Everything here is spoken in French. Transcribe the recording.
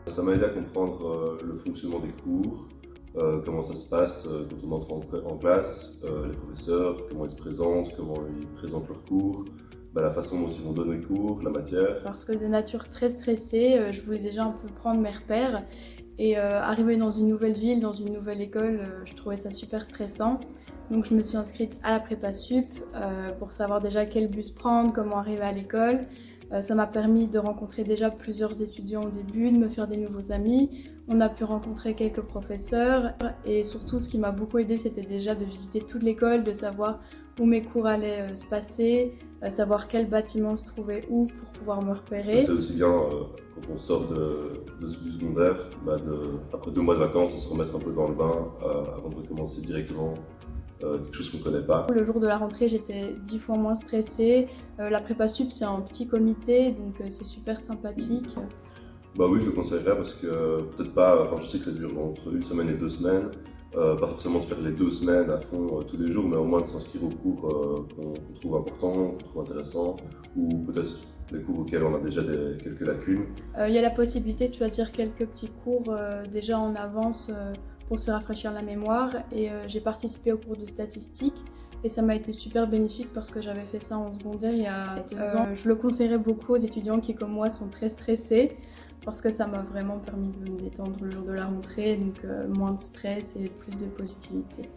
Ça m'a aidé à comprendre le fonctionnement des cours, comment ça se passe quand on entre en classe, les professeurs, comment ils se présentent, comment ils présentent leurs cours, la façon dont ils vont donner le cours, la matière. Parce que de nature très stressée, je voulais déjà un peu prendre mes repères et arriver dans une nouvelle ville, dans une nouvelle école, je trouvais ça super stressant. Donc je me suis inscrite à la prépa sup pour savoir déjà quel bus prendre, comment arriver à l'école. Ça m'a permis de rencontrer déjà plusieurs étudiants au début, de me faire des nouveaux amis. On a pu rencontrer quelques professeurs et surtout ce qui m'a beaucoup aidé, c'était déjà de visiter toute l'école, de savoir où mes cours allaient se passer, savoir quel bâtiment se trouvait où pour pouvoir me repérer. C'est aussi bien quand on sort du secondaire, après 2 mois de vacances, de se remettre un peu dans le bain avant de recommencer directement quelque chose qu'on ne connaît pas. Le jour de la rentrée, j'étais 10 fois moins stressée. La prépa sup, c'est un petit comité, donc c'est super sympathique. Oui, je le conseillerais parce que peut-être pas, enfin je sais que ça dure entre 1 semaine et 2 semaines, pas forcément de faire les 2 semaines à fond tous les jours, mais au moins de s'inscrire aux cours qu'on trouve importants, qu'on trouve intéressants, ou peut-être les cours auxquels on a déjà quelques lacunes. Il y a la possibilité de choisir quelques petits cours déjà en avance pour se rafraîchir la mémoire et j'ai participé au cours de statistique et ça m'a été super bénéfique parce que j'avais fait ça en secondaire il y a 2 ans. Je le conseillerais beaucoup aux étudiants qui comme moi sont très stressés parce que ça m'a vraiment permis de me détendre le jour de la rentrée, donc moins de stress et plus de positivité.